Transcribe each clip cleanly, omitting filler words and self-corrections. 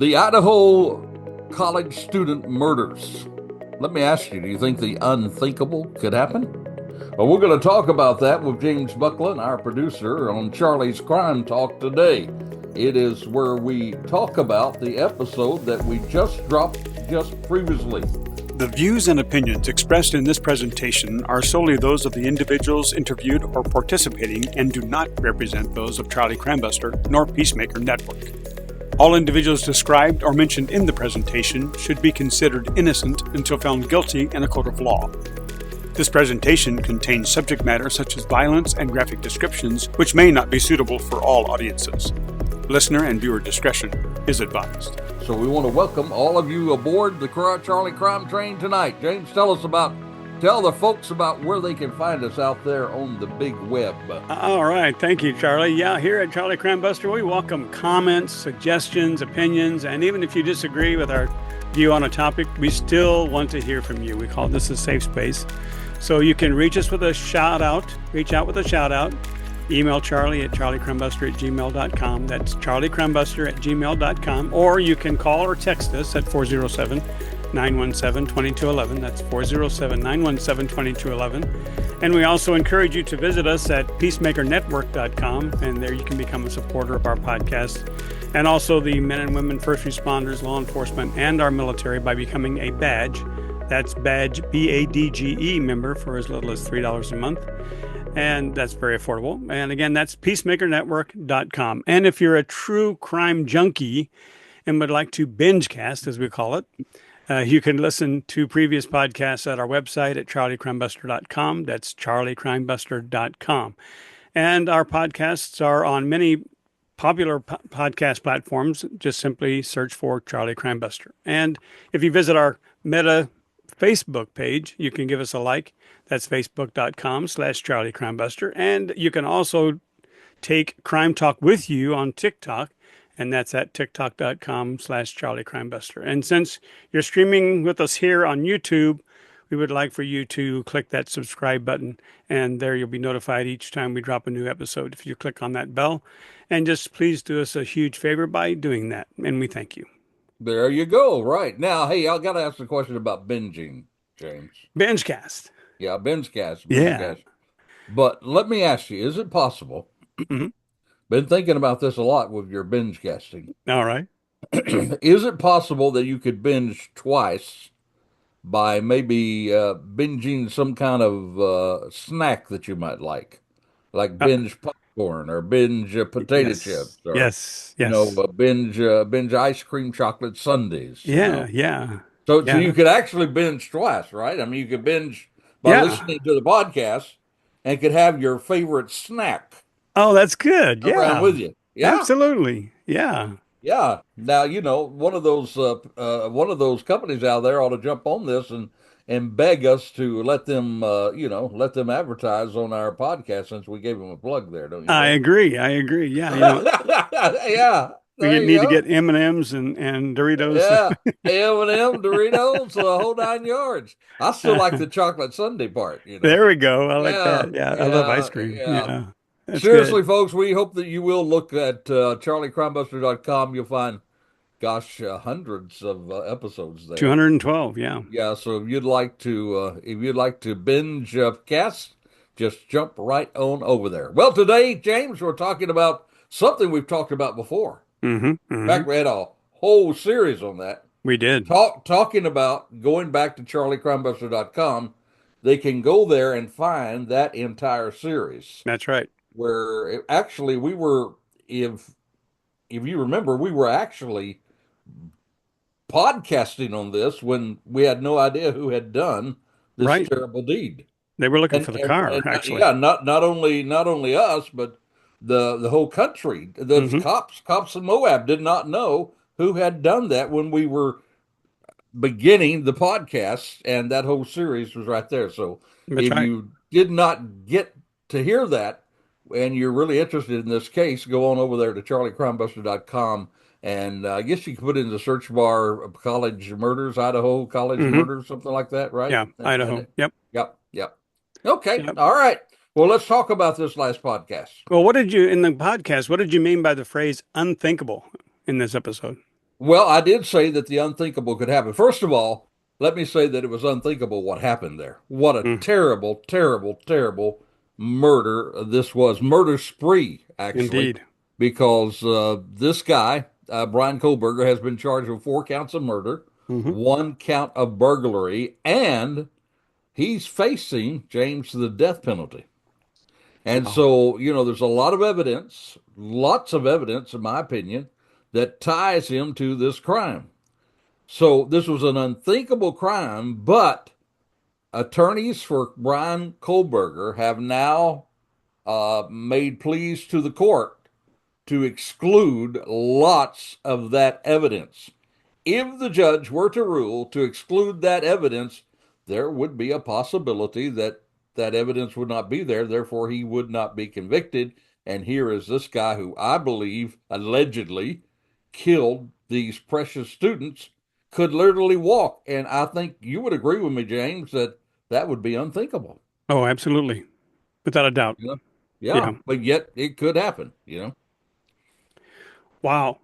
The Idaho college student murders. Let me ask you, do you think the unthinkable could happen? Well, we're going to talk about that with James Buckland, our producer, on Charlie's Crime Talk today. It is where we talk about the episode that we just dropped just previously. The views and opinions expressed in this presentation are solely those of the individuals interviewed or participating and do not represent those of Charlie Crimebuster nor Peacemaker Network. All individuals described or mentioned in the presentation should be considered innocent until found guilty in a court of law. This presentation contains subject matter such as violence and graphic descriptions, which may not be suitable for all audiences. Listener and viewer discretion is advised. So we want to welcome all of you aboard the Charlie Crime Train tonight. James, tell the folks about where they can find us out there on the big web. All right. Thank you, Charlie. Yeah, here at Charlie Crimebuster, we welcome comments, suggestions, opinions, and even if you disagree with our view on a topic, we still want to hear from you. We call this a safe space. So you can reach us with a shout out, email Charlie at charliecrimebuster@gmail.com. That's charliecrimebuster@gmail.com. Or you can call or text us at 407-917-2211. That's 407-917-2211. And we also encourage you to visit us at peacemakernetwork.com. And there you can become a supporter of our podcast. And also the men and women, first responders, law enforcement, and our military by becoming a badge. That's badge, BADGE member for as little as $3 a month. And that's very affordable. And again, that's peacemakernetwork.com. And if you're a true crime junkie and would like to binge-cast, as we call it, you can listen to previous podcasts at our website at charliecrimebuster.com. That's charliecrimebuster.com. And our podcasts are on many popular podcast platforms. Just simply search for Charlie Crimebuster. And if you visit our Meta Facebook page, you can give us a like. That's facebook.com/Charlie Crimebuster. And you can also take Crime Talk with you on TikTok, and that's at tiktok.com/Charlie Crimebuster. And since you're streaming with us here on YouTube, we would like for you to click that subscribe button, and there you'll be notified each time we drop a new episode. If you click on that bell, and just please do us a huge favor by doing that, and we thank you. There you go. Right. Now, hey, I got to ask a question about binging, James. Binge-cast. Yeah, binge-cast. Yeah. But let me ask you, is it possible? Mm-hmm. Been thinking about this a lot with your binge casting. All right. Is it possible that you could binge twice by maybe binging some kind of snack that you might like binge popcorn or binge potato chips, or yes, binge ice cream chocolate sundaes. Yeah. So you could actually binge twice, right? I mean, you could binge by listening to the podcast and could have your favorite snack. Oh, that's good. Around with you. Yeah, absolutely. Yeah. Yeah. Now, one of those companies out there ought to jump on this and beg us to let them advertise on our podcast, since we gave them a plug there, don't you? I agree. Yeah. Yeah. We need to get M&Ms and Doritos. Yeah. M&M, Doritos, the whole 9 yards. I still like the chocolate sundae part. There we go. I like that. Yeah. I love ice cream. Yeah. Seriously, folks, we hope that you will look at charliecrimebuster.com. You'll find, hundreds of episodes there. 212, yeah. Yeah, so if you'd like to binge cast, just jump right on over there. Well, today, James, we're talking about something we've talked about before. In fact, we had a whole series on that. We did. Talking about going back to charliecrimebuster.com. They can go there and find that entire series. That's right. Where actually we were, if you remember, we were actually podcasting on this when we had no idea who had done this terrible deed. They were looking for the car, actually. Yeah, not only us, but the whole country. The cops in Moab did not know who had done that when we were beginning the podcast, and that whole series was right there. So you did not get to hear that, and you're really interested in this case, go on over there to charliecrimebuster.com, and I guess you can put in the search bar college murders, Idaho college murders, something like that, right? Yeah, Idaho. Yep. Okay. Yep. All right. Well, let's talk about this last podcast. Well, what did you mean by the phrase unthinkable in this episode? Well, I did say that the unthinkable could happen. First of all, let me say that it was unthinkable what happened there. What a Mm, terrible, terrible, terrible murder this was. Murder spree, actually, indeed. because this guy, Bryan Kohberger, has been charged with 4 counts of murder, Hmm. 1 count of burglary, and he's facing, James, the death penalty. And Wow. so, there's a lot of evidence, lots of evidence, in my opinion, that ties him to this crime. So this was an unthinkable crime, but attorneys for Bryan Kohberger have now made pleas to the court to exclude lots of that evidence. If the judge were to rule to exclude that evidence, there would be a possibility that that evidence would not be there. Therefore, he would not be convicted. And here is this guy who I believe allegedly killed these precious students could literally walk. And I think you would agree with me, James, that that would be unthinkable. Oh, absolutely. Without a doubt. You know? Yeah, Yeah. but yet it could happen. Wow.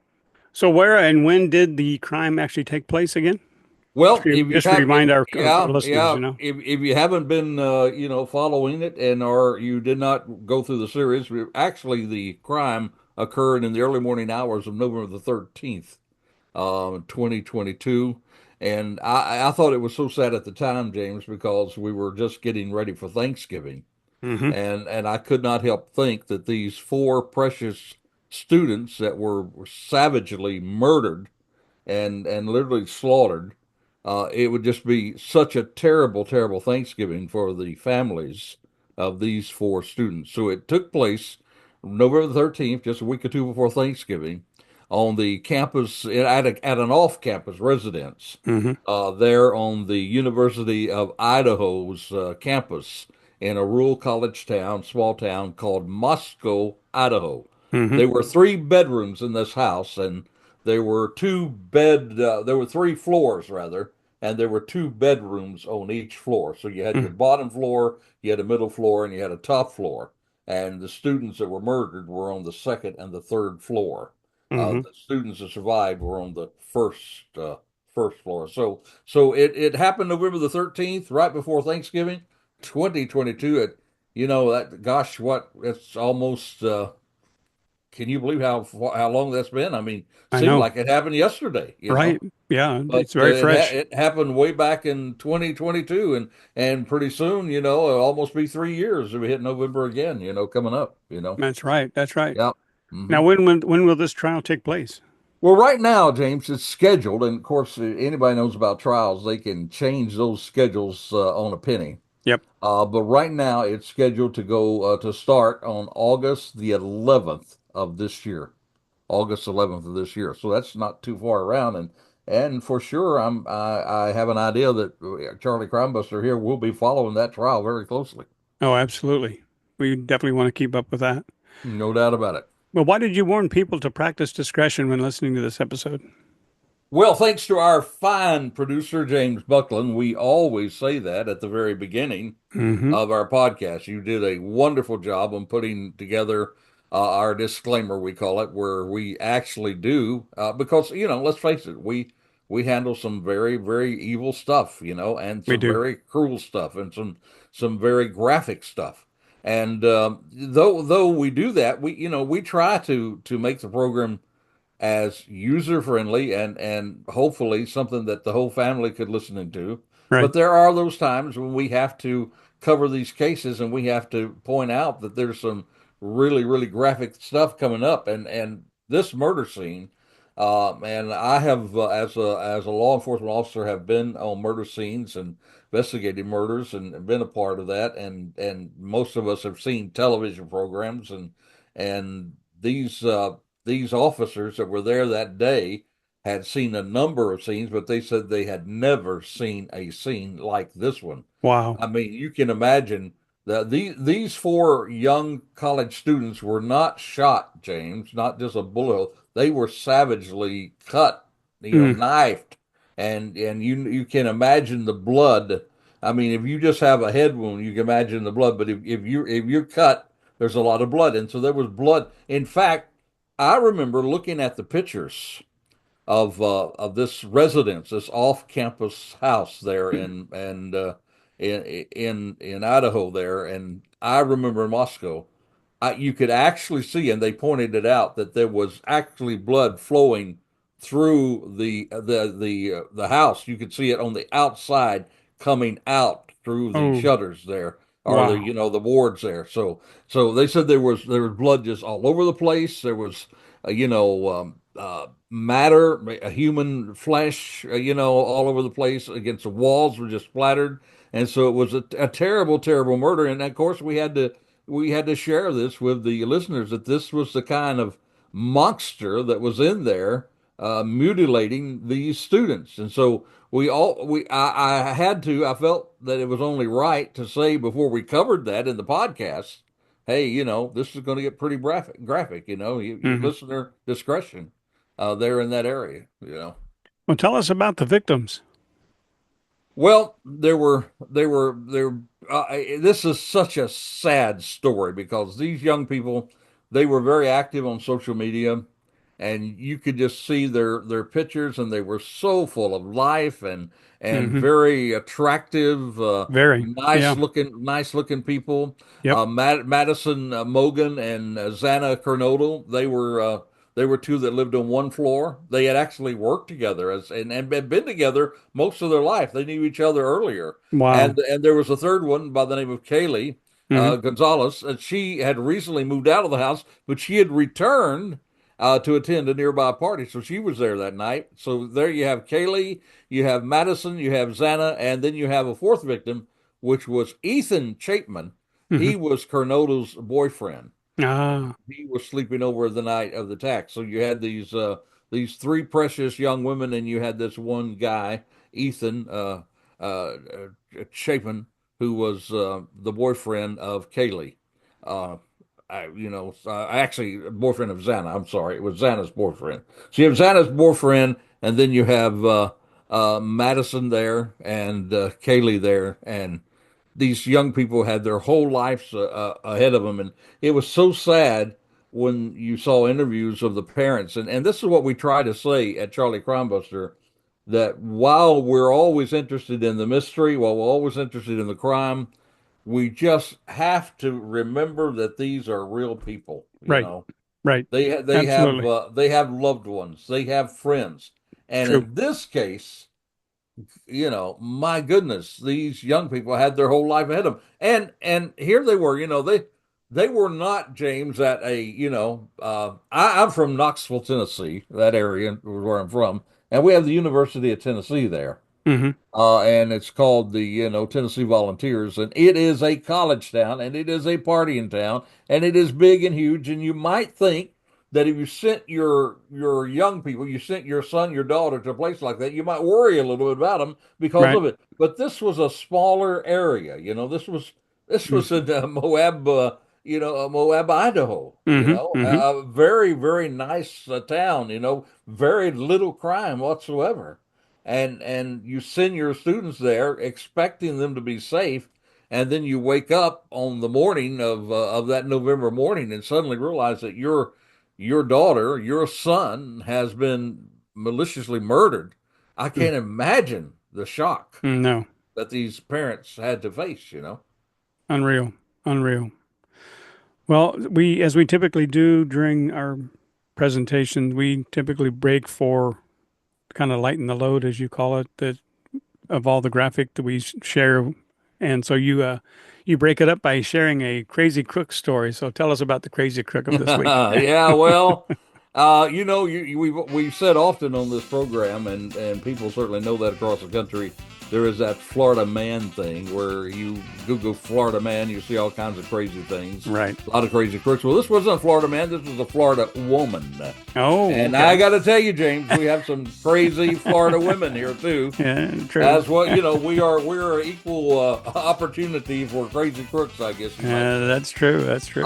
So where and when did the crime actually take place again? Well, if you Just have, remind our yeah, listeners, yeah, you know. if you haven't been, following it and or you did not go through the series, actually the crime occurred in the early morning hours of November the 13th, 2022. And I thought it was so sad at the time, James, because we were just getting ready for Thanksgiving. Hmm. And I could not help think that these 4 precious students that were savagely murdered and literally slaughtered. It would just be such a terrible, terrible Thanksgiving for the families of these 4 students. So it took place November the 13th, just a week or two before Thanksgiving, on the campus at an off-campus residence Hmm. there on the University of Idaho's campus in a rural college town, small town called Moscow, Idaho. Hmm. There were 3 bedrooms in this house, and there were 3 floors rather, and there were 2 bedrooms on each floor. So you had your bottom floor, you had a middle floor, and you had a top floor. And the students that were murdered were on the second and the third floor. Hmm. The students that survived were on the first floor. So it happened November the 13th, right before Thanksgiving, 2022. That gosh, what it's almost. Can you believe how long that's been? I mean, I seemed know. like it happened yesterday. Right. Yeah. But It's very fresh. it happened way back in 2022, and pretty soon, it'll almost be 3 years if we hit November again. Coming up. That's right. That's right. Yeah. Now, Hmm. when will this trial take place? Well, right now, James, it's scheduled, and of course, anybody knows about trials, they can change those schedules on a penny. Yep. But right now, it's scheduled to go to start on August the 11th of this year. August 11th of this year. So that's not too far around, and for sure, I have an idea that Charlie Crimebuster here will be following that trial very closely. Oh, absolutely. We definitely want to keep up with that. No doubt about it. Well, why did you warn people to practice discretion when listening to this episode? Well, thanks to our fine producer, James Buckland, we always say that at the very beginning Hmm. of our podcast. You did a wonderful job on putting together our disclaimer, we call it, where we actually do, because, let's face it, we handle some very, very evil stuff, and We some do. very cruel stuff and some very graphic stuff. And though we do that, we try to make the program as user friendly and hopefully something that the whole family could listen into. Right. But there are those times when we have to cover these cases and we have to point out that there's some really, really graphic stuff coming up. And this murder scene, and I have, as a law enforcement officer, have been on murder scenes and investigated murders and been a part of that. And most of us have seen television programs and these officers that were there that day had seen a number of scenes, but they said they had never seen a scene like this one. Wow. I mean, you can imagine that these 4 young college students were not shot, James, not just a bullet hole. They were savagely cut, Mm. knifed, and you can imagine the blood. I mean, if you just have a head wound, you can imagine the blood. But if you're cut, there's a lot of blood, and so there was blood. In fact, I remember looking at the pictures of this residence, this off-campus house there in Idaho there, and I remember in Moscow, you could actually see, and they pointed it out, that there was actually blood flowing through the house. You could see it on the outside coming out through the Oh, shutters there, or the wow. you know the boards there. So they said there was blood just all over the place. There was matter, human flesh, all over the place. Against the walls were just splattered, and so it was a terrible, terrible murder. And of course, we had to share this with the listeners that this was the kind of monster that was in there mutilating these students. And so I felt that it was only right to say before we covered that in the podcast, hey, this is going to get pretty graphic, you Hmm. listener discretion there in that area. Well, tell us about the victims. Well, there. This is such a sad story because these young people, they were very active on social media, and you could just see their pictures, and they were so full of life and Hmm. very attractive, Very. Yeah. nice looking people. Yep. Madison Mogan and Xana Kernodle, they were two that lived on one floor. They had actually worked together and had been together most of their life. They knew each other earlier. Wow. And there was a third one by the name of Kaylee Hmm. Gonzalez, and she had recently moved out of the house, but she had returned to attend a nearby party. So she was there that night. So there you have Kaylee, you have Madison, you have Xana, and then you have a fourth victim, which was Ethan Chapman. Hmm. He was Kernodle's boyfriend. Ah. He was sleeping over the night of the attack. So you had these three precious young women, and you had this one guy, Ethan Chapin, who was the boyfriend of Kaylee. Uh, actually, boyfriend of Xana. I'm sorry, it was Xana's boyfriend. So you have Xana's boyfriend, and then you have Madison there and Kaylee there, and these young people had their whole lives ahead of them, and it was so sad when you saw interviews of the parents. And this is what we try to say at Charlie Crimebuster, that while we're always interested in the mystery, while we're always interested in the crime, we just have to remember that these are real people. Right. Right. Absolutely. They have loved ones, they have friends, and True. in this case, my goodness, these young people had their whole life ahead of them, and here they were. They were not, James, at a I'm from Knoxville, Tennessee, that area where I'm from, and we have the University of Tennessee there. Hmm. And it's called the Tennessee Volunteers, and it is a college town, and it is a partying town, and it is big and huge. And you might think that if you sent your young people, you sent your son, your daughter to a place like that, you might worry a little bit about them because Right. of it. But this was a smaller area. This was in Moab, Moab, Idaho. Hmm. Hmm. A very very nice town. Very little crime whatsoever, and you send your students there expecting them to be safe, and then you wake up on the morning of that November morning and suddenly realize that your daughter, your son, has been maliciously murdered. I can't imagine the shock No. that these parents had to face. Unreal. Unreal. Well, as we typically do during our presentations, we typically break for kind of lighten the load, as you call it, of all the graphic that we share. And so you break it up by sharing a crazy crook story. So tell us about the crazy crook of this week. Yeah, well, we've said often on this program, and people certainly know that across the country, there is that Florida man thing where you Google Florida man, you see all kinds of crazy things, Right. a lot of crazy crooks. Well, this wasn't a Florida man, this was a Florida woman. Oh, And I okay. got to tell you, James, we have some crazy Florida women here too. Yeah, true. As well, we're equal opportunity for crazy crooks, I guess you might say. That's true. That's true.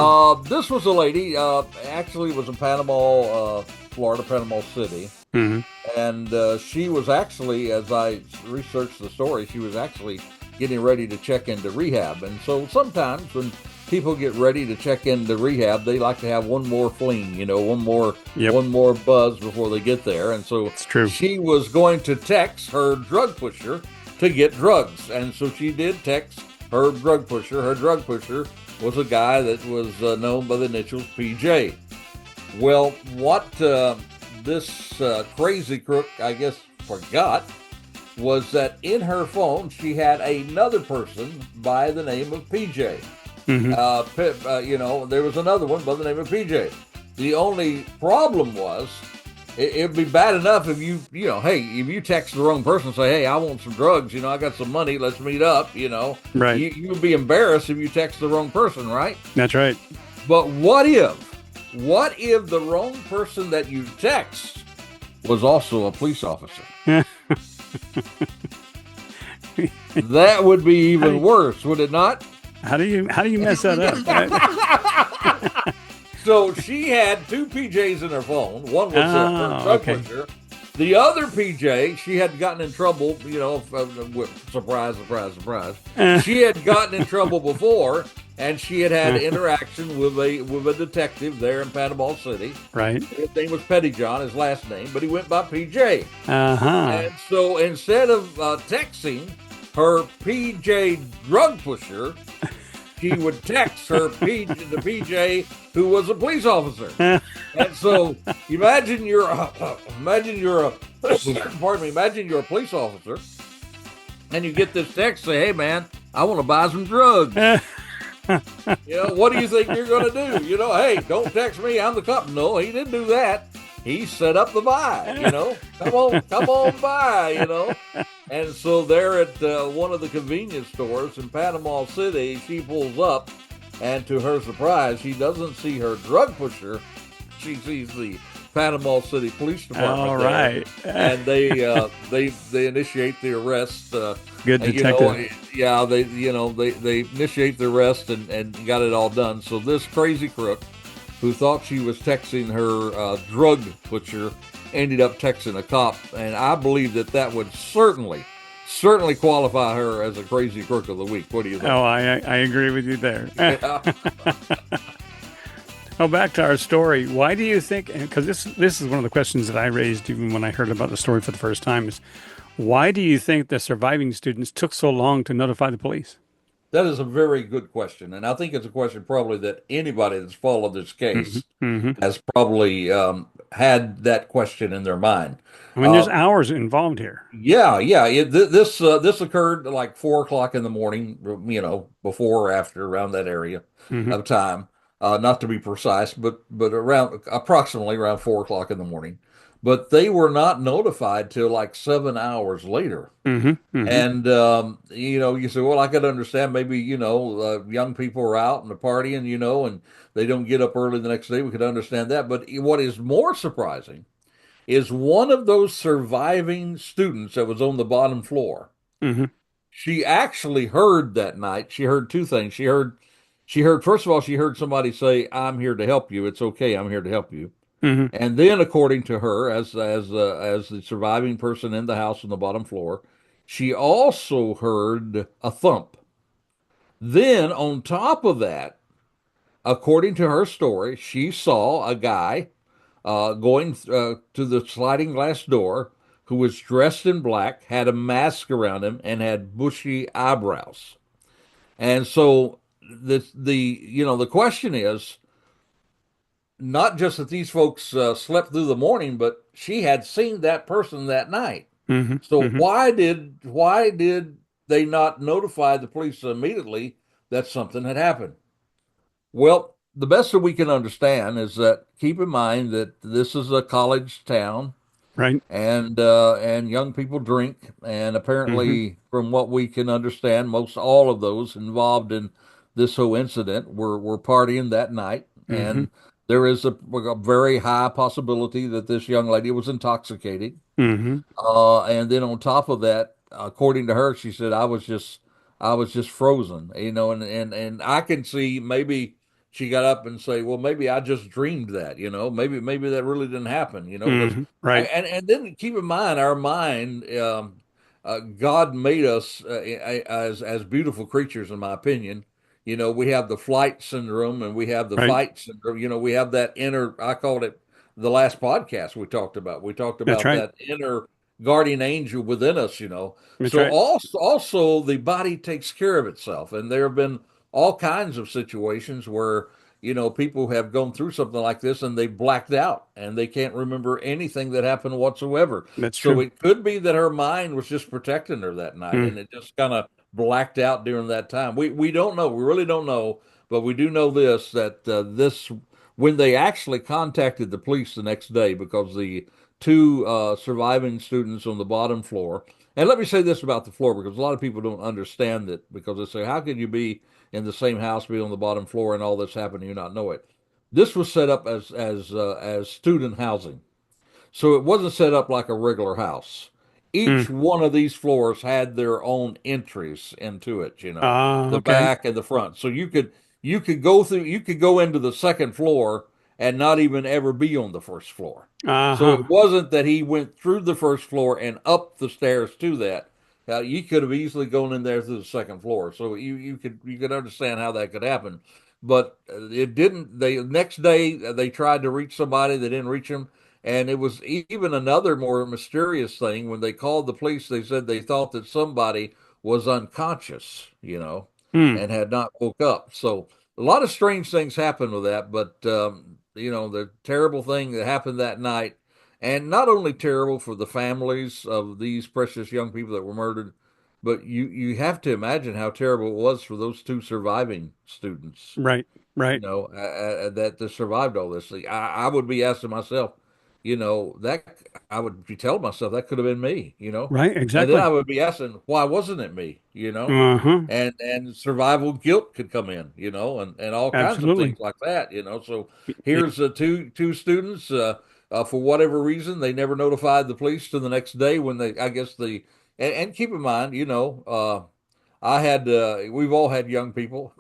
This was a lady. Actually, it was in Panama, Florida, Panama City, Hmm. and she was actually, as I researched the story, she was actually getting ready to check into rehab. And so sometimes when people get ready to check into rehab, they like to have one more fling, Yep. one more buzz before they get there. And so It's true. she was going to text her drug pusher to get drugs. And so she did text her drug pusher. Her drug pusher was a guy that was known by the initials PJ. Well, what this crazy crook, I guess, forgot was that in her phone she had another person by the name of PJ. There was another one by the name of PJ. The only problem was it'd be bad enough if if you text the wrong person and say, hey, I want some drugs, I got some money, let's meet up, Right. You would be embarrassed if you text the wrong person, right? That's right. But what if the wrong person that you text was also a police officer? That would be even worse, would it not? How do you mess that up? So she had two PJs in her phone. One was her drug pusher. The other PJ, she had gotten in trouble, surprise, surprise, surprise. She had gotten in trouble before, and she had interaction with a detective there in Panama City. Right. His name was Pettyjohn, his last name, but he went by PJ. Uh-huh. And so instead of texting her PJ drug pusher, she would text the PJ who was a police officer. And so imagine you're a police officer, and you get this text say, hey man, I want to buy some drugs. What do you think you're going to do? Hey, don't text me, I'm the cop. No, he didn't do that. He set up the buy, come on by, And so there at one of the convenience stores in Panama City, she pulls up, and to her surprise, she doesn't see her drug pusher. She sees the Panama City Police Department. All right. And they initiate the arrest. Good detective. They initiate the arrest and got it all done. So this crazy crook, who thought she was texting her drug pusher, ended up texting a cop. And I believe that would certainly qualify her as a crazy crook of the week. What do you think? Oh, I agree with you there. Oh, back to our story. Why do you think, because this is one of the questions that I raised even when I heard about the story for the first time, is why do you think the surviving students took so long to notify the police? That is a very good question, and I think it's a question probably that anybody that's followed this case has probably had that question in their mind. I mean, there's hours involved here. Yeah. This occurred like 4:00 in the morning, before or after, around that area of time. Not to be precise, but approximately around 4:00 in the morning. But they were not notified till like 7 hours later. And, you say, well, I could understand maybe, young people are out and they're partying, and they don't get up early the next day. We could understand that. But what is more surprising is one of those surviving students that was on the bottom floor. She actually heard that night. She heard two things. She heard, first of all, she heard somebody say, I'm here to help you. It's okay. I'm here to help you. And then, according to her, as the surviving person in the house on the bottom floor, she also heard a thump. Then, on top of that, according to her story, she saw a guy going to the sliding glass door who was dressed in black, had a mask around him, and had bushy eyebrows. And so the question is, not just that these folks slept through the morning, but she had seen that person that night. So why did they not notify the police immediately that something had happened? Well, the best that we can understand is that, keep in mind that this is a college town, right? And young people drink, and apparently, from what we can understand, most all of those involved in this whole incident were partying that night, and there is a very high possibility that this young lady was intoxicated. And then on top of that, according to her, she said, I was just frozen, and I can see maybe she got up and say, well, maybe I just dreamed that, maybe that really didn't happen, right. And then keep in mind, our mind, God made us as beautiful creatures, in my opinion. We have the flight syndrome and we have the Right. fight syndrome. We have that inner, I called it the last podcast we talked about. We talked That's about right. that inner guardian angel within us. That's So right. also the body takes care of itself. And there have been all kinds of situations where, people have gone through something like this and they've blacked out and they can't remember anything that happened whatsoever. That's So true. it could be that her mind was just protecting her that night Mm. and it just kind of blacked out during that time. We don't know. We really don't know, but we do know this that this when they actually contacted the police the next day because the two surviving students on the bottom floor. And let me say this about the floor because a lot of people don't understand it because they say, how could you be in the same house, be on the bottom floor, and all this happened and you not know it? This was set up as student housing. So it wasn't set up like a regular house. Mm. Each one of these floors had their own entries into it, Ah, the okay. back and the front. So you could go into the second floor and not even ever be on the first floor. So Uh-huh. it wasn't that he went through the first floor and up the stairs to that. You could have easily gone in there through the second floor. So you could understand how that could happen. But it didn't. The next day they tried to reach somebody, they didn't reach him. And it was even another more mysterious thing. When they called the police, they said they thought that somebody was unconscious, Mm. and had not woke up. So a lot of strange things happened with that. But, the terrible thing that happened that night, and not only terrible for the families of these precious young people that were murdered, but you have to imagine how terrible it was for those two surviving students Right. Right. that survived all this. I would be asking myself, that I would be telling myself that could have been me. Right. And then I Exactly. would be asking, why wasn't it me? Uh-huh. And survival guilt could come in, and all kinds of Absolutely. things like that. So Y- here's two students, for whatever reason, they never notified the police to the next day when I guess and keep in mind, we've all had young people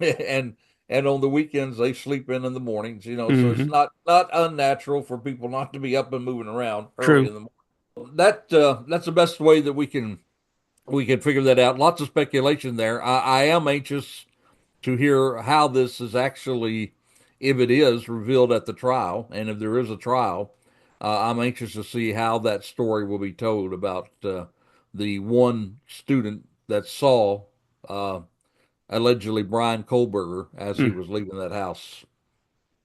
and on the weekends they sleep in the mornings, so it's mhm. not unnatural for people not to be up and moving around early True. in the morning. That's the best way that we can figure that out. Lots of speculation there. I am anxious to hear how this is actually, if it is revealed at the trial, and if there is a trial, I'm anxious to see how that story will be told about the one student that saw uh, allegedly Bryan Kohberger as he Mm. was leaving that house.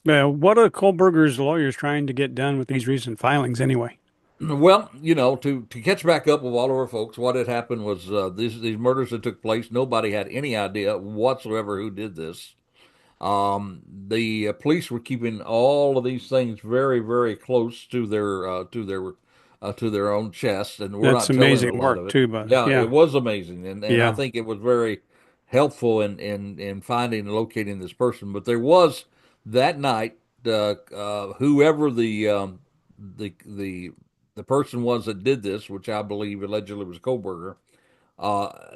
What are Kohlberger's lawyers trying to get done with these recent filings anyway? Well, to catch back up with all of our folks, what had happened was these murders that took place. Nobody had any idea whatsoever who did this. The police were keeping all of these things very, very close to their own chest, and we're That's not telling a amazing lot work of it. too, but Yeah, yeah. it was amazing, and I Yeah. think it was very helpful in finding and locating this person. But there was that night, whoever the person was that did this, which I believe allegedly was Kohlberger,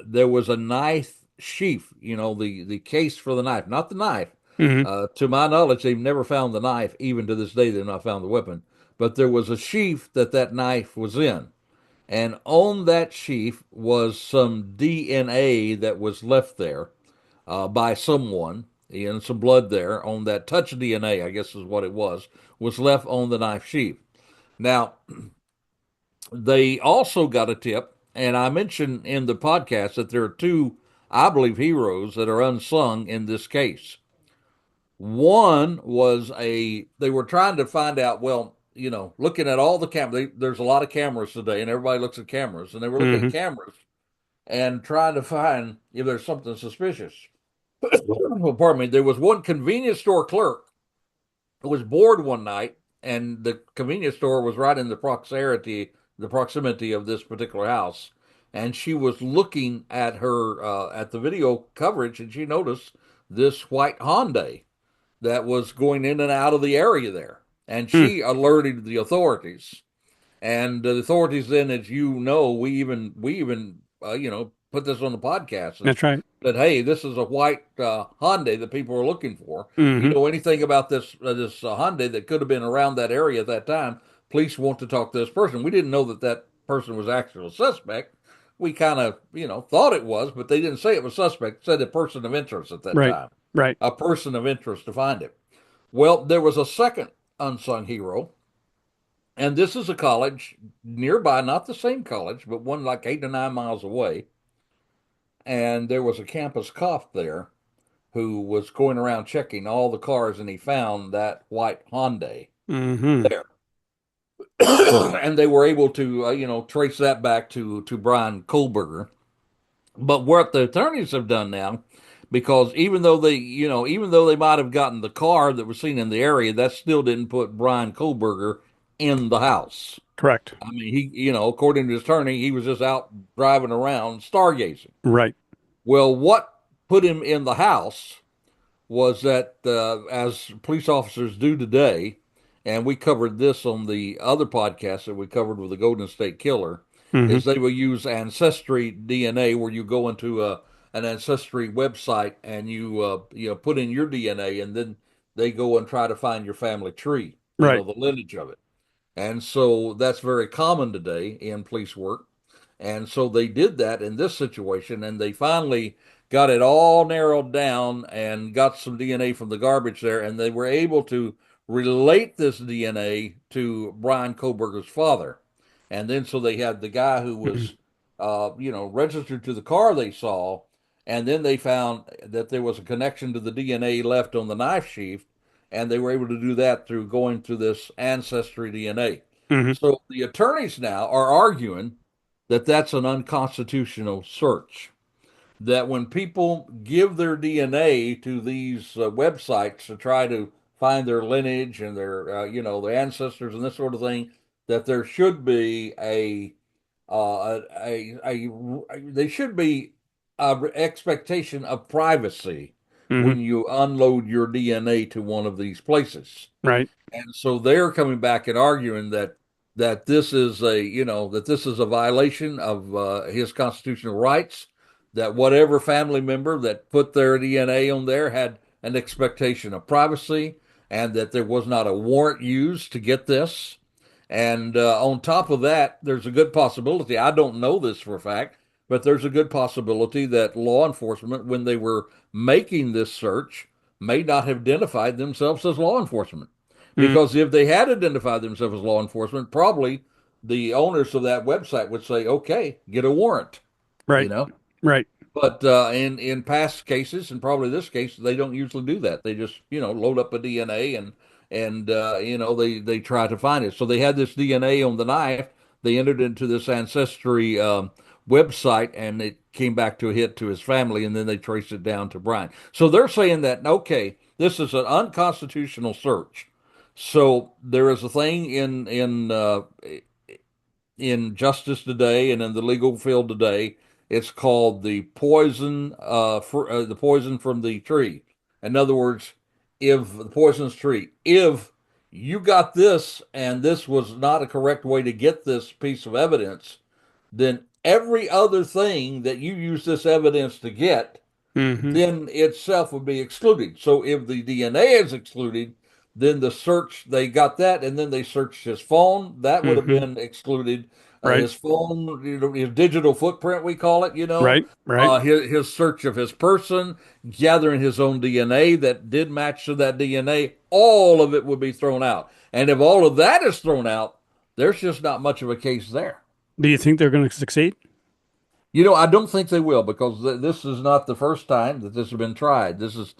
there was a knife sheath, the case for the knife, not the knife. Hmm. To my knowledge, they've never found the knife. Even to this day, they've not found the weapon. But there was a sheath that knife was in. And on that sheath was some DNA that was left there by someone, and some blood there on that touch DNA, I guess is what it was left on the knife sheath. Now, they also got a tip, and I mentioned in the podcast that there are two, I believe, heroes that are unsung in this case. One was they were trying to find out, well, looking at all the cameras, there's a lot of cameras today, and everybody looks at cameras, and they were looking at Hmm. cameras and trying to find if there's something suspicious. Well, pardon me, there was one convenience store clerk was bored one night, and the convenience store was right in the proximity of this particular house, and she was looking at the video coverage, and she noticed this white Hyundai that was going in and out of the area there, and Mm. she alerted the authorities. And the authorities then, as you know, we even put this on the podcast and That's right. said, "Hey, this is a white Hyundai that people are looking for. You Hmm. know anything about this Hyundai that could have been around that area at that time? Police want to talk to this person." We didn't know that person was actually a suspect. We kind of thought it was, but they didn't say it was suspect. It said a person of interest at that Right. time. Right. a person of interest to find it. Well, there was a second unsung hero, and this is a college nearby, not the same college, but one like 8 to 9 miles away. And there was a campus cop there who was going around checking all the cars, and he found that white Hyundai Mm-hmm. there. And they were able to, trace that back to Bryan Kohberger. But what the attorneys have done now, because even though they might have gotten the car that was seen in the area, that still didn't put Bryan Kohberger in the house. Correct. I mean, according to his attorney, he was just out driving around stargazing. Right. Well, what put him in the house was that, as police officers do today, and we covered this on the other podcast that we covered with the Golden State Killer, Mm-hmm. is they will use ancestry DNA, where you go into an ancestry website and you put in your DNA, and then they go and try to find your family tree, Right. the lineage of it. And so that's very common today in police work. And so they did that in this situation, and they finally got it all narrowed down and got some DNA from the garbage there, and they were able to relate this DNA to Bryan Kohberger's father. And then so they had the guy who Mm-hmm. was, registered to the car they saw, and then they found that there was a connection to the DNA left on the knife sheath, and they were able to do that through going through this ancestry DNA. Mm-hmm. So the attorneys now are arguing that that's an unconstitutional search. That when people give their DNA to these websites to try to find their lineage and their ancestors and this sort of thing, that there should be they should be a expectation of privacy Mm-hmm. when you unload your DNA to one of these places. Right. And so they're coming back and arguing that this is a violation of his constitutional rights. That whatever family member that put their DNA on there had an expectation of privacy, and that there was not a warrant used to get this. And on top of that, there's a good possibility. I don't know this for a fact, but there's a good possibility that law enforcement, when they were making this search, may not have identified themselves as law enforcement. Mm-hmm. Because if they had identified themselves as law enforcement, probably the owners of that website would say, okay, get a warrant, you Right. know? Right. But in past cases, and probably this case, they don't usually do that. They just load up a DNA, and they try to find it. So they had this DNA on the knife. They entered into this ancestry website, and it came back to a hit to his family, and then they traced it down to Bryan. So they're saying that, okay, this is an unconstitutional search. So there is a thing in justice today and in the legal field today. It's called the poison from the tree. In other words, if the poisonous tree, if you got this and this was not a correct way to get this piece of evidence, then every other thing that you use this evidence to get, Mm-hmm. then itself would be excluded. So if the DNA is excluded, then the search, they got that, and then they searched his phone. That would have Mm-hmm. been excluded. Right. His phone, his digital footprint, we call it, Right. Right. his search of his person, gathering his own DNA that did match to that DNA, all of it would be thrown out. And if all of that is thrown out, there's just not much of a case there. Do you think they're going to succeed? I don't think they will, because this is not the first time that this has been tried. This is,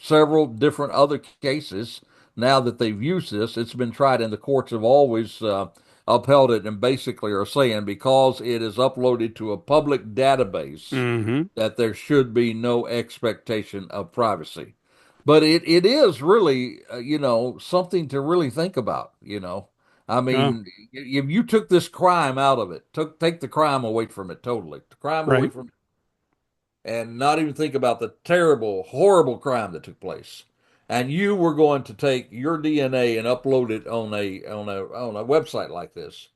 several different other cases now that they've used this. It's been tried, and the courts have always upheld it, and basically are saying because it is uploaded to a public database Mm-hmm. that there should be no expectation of privacy. But it is really, something to really think about. I Oh, mean, if you took this crime out of it, take the crime away from it totally, the crime away right. from it, and not even think about the terrible, horrible crime that took place, and you were going to take your DNA and upload it on a website like this,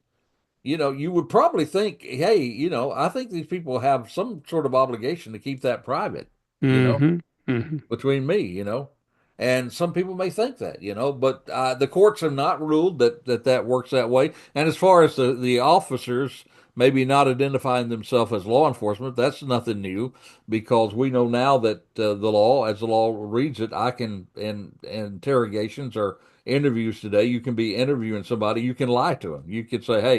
you would probably think, hey, I think these people have some sort of obligation to keep that private, you know, Mm-hmm. Mm-hmm. between me. And some people may think that, but the courts have not ruled that works that way. And as far as the officers maybe not identifying themselves as law enforcement, that's nothing new because we know now that the law, as the law reads it, I can, in interrogations or interviews today, you can be interviewing somebody, you can lie to them. You could say, hey,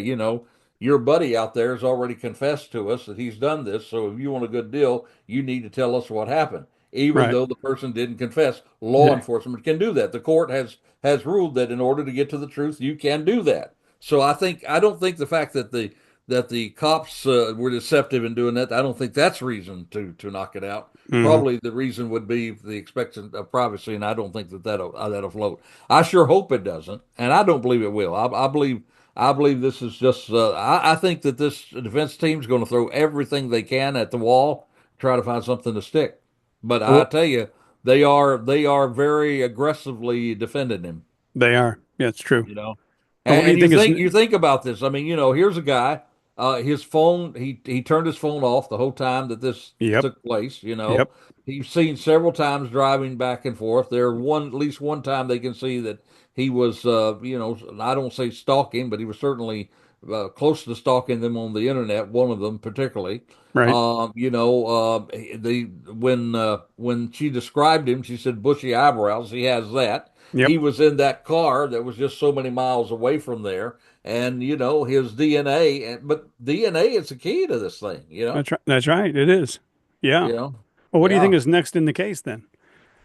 your buddy out there has already confessed to us that he's done this. So if you want a good deal, you need to tell us what happened even Right. though the person didn't confess. Law Yeah. enforcement can do that. The court has ruled that in order to get to the truth, you can do that. So I don't think the fact that the cops were deceptive in doing that, I don't think that's reason to knock it out. Hmm. Probably the reason would be the expectation of privacy, and I don't think that'll float. I sure hope it doesn't, and I don't believe it will. I believe this is just. I think that this defense team's going to throw everything they can at the wall, try to find something to stick. But I Well, tell you, they are very aggressively defending him. they are. Yeah, it's true. You know, Well, what do you and you think is? think about this. I mean, here's a guy. His phone. He turned his phone off the whole time that this Yep. took place. Yep. He's seen several times driving back and forth. At least one time they can see that he was. I don't say stalking, but he was certainly close to stalking them on the internet. One of them particularly. Right. When she described him, she said bushy eyebrows. He has that. Yep. He was in that car that was just so many miles away from there, and his DNA. But DNA is the key to this thing. That's right. That's right. It is. Yeah. You know, Well, what do you think yeah. is next in the case then?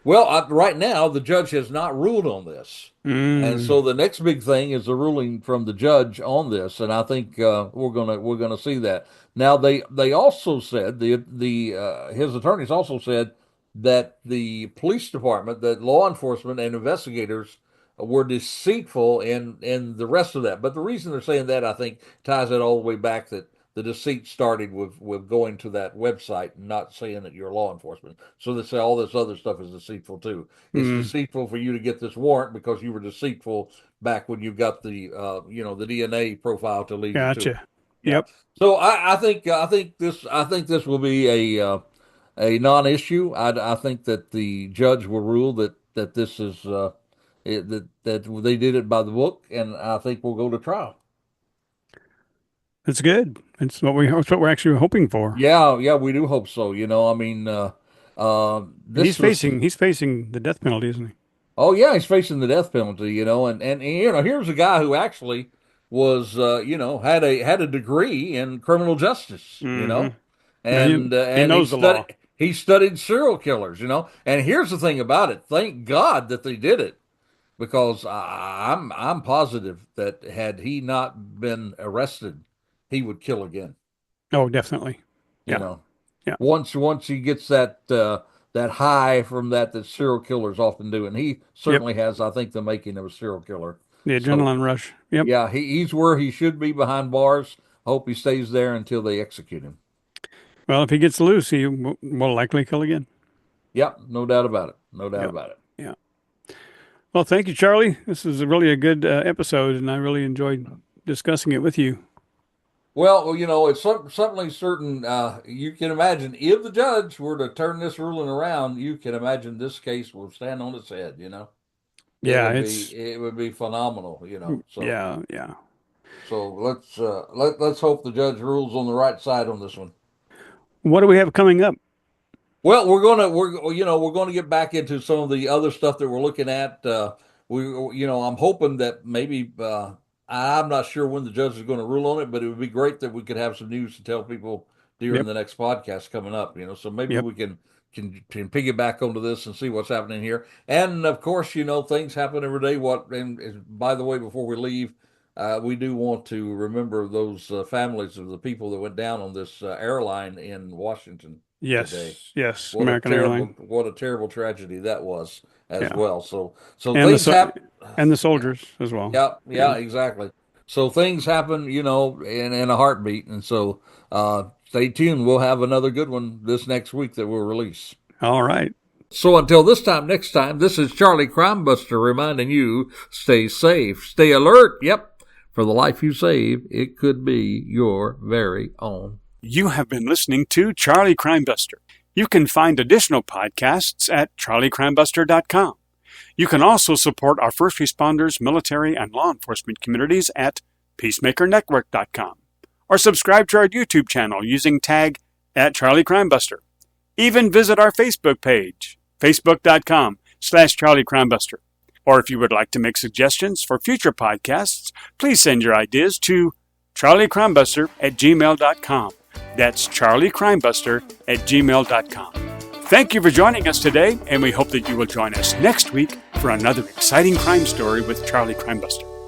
Well, right now the judge has not ruled on this, and Mm. so the next big thing is the ruling from the judge on this, and I think we're gonna see that. Now they also said the his attorneys also said that the police department, that law enforcement and investigators were deceitful in the rest of that. But the reason they're saying that, I think, ties it all the way back that the deceit started with going to that website and not saying that you're law enforcement. So they say all this other stuff is deceitful too. It's Mm. deceitful for you to get this warrant because you were deceitful back when you got the DNA profile to lead you to it. Gotcha. Yeah. Yep. So I think this will be a non-issue. I think that the judge will rule that this is that they did it by the book, and I think we'll go to trial. That's good. That's what we're actually hoping for. Yeah, yeah, we do hope so. I mean, And he's this was. facing the death penalty, isn't he? Oh yeah, he's facing the death penalty. And here's a guy who actually was had a degree in criminal justice. Mm-hmm. Yeah, he And he knows the law. studied serial killers. And here's the thing about it. Thank God that they did it because I'm positive that had he not been arrested, he would kill again. Oh, definitely. You Yeah. know, Yeah. once he gets that high from that serial killers often do, and he Yep. certainly has, I think, the making of a serial killer. The So adrenaline rush. Yep. yeah, he's where he should be behind bars. Hope he stays there until they execute him. Well, if he gets loose, he will likely kill again. Yep, no doubt about it. No doubt Yep. about it. Yeah. Well, thank you, Charlie. This is really a good episode, and I really enjoyed discussing it with you. Well, it's certainly certain. You can imagine if the judge were to turn this ruling around, you can imagine this case will stand on its head. It Yeah, would be it's it would be phenomenal. So yeah, yeah. let's hope the judge rules on the right side on this one. What do we have coming up? Well, we're gonna get back into some of the other stuff that we're looking at. I'm hoping that maybe I'm not sure when the judge is going to rule on it, but it would be great that we could have some news to tell people during Yep. the next podcast coming up. So maybe Yep. we can piggyback onto this and see what's happening here. And of course, things happen every day. And by the way, before we leave, we do want to remember those families of the people that went down on this airline in Washington today. Yes. Yes. American Airline. What a terrible tragedy that was as Yeah. well. So And things happen. and the soldiers as well. Yeah, Yeah. yeah, exactly. So things happen, in a heartbeat, and so stay tuned. We'll have another good one this next week that we'll release. All right. So until this time next time, this is Charlie Crimebuster reminding you: stay safe, stay alert. Yep, for the life you save, it could be your very own. You have been listening to Charlie Crimebuster. You can find additional podcasts at charliecrimebuster.com. You can also support our first responders, military, and law enforcement communities at peacemakernetwork.com, or subscribe to our YouTube channel using tag @CharlieCrimebuster. Even visit our Facebook page, facebook.com/Charlie Crimebuster. Or if you would like to make suggestions for future podcasts, please send your ideas to charliecrimebuster@gmail.com. That's charliecrimebuster@gmail.com. Thank you for joining us today, and we hope that you will join us next week for another exciting crime story with Charlie Crimebuster.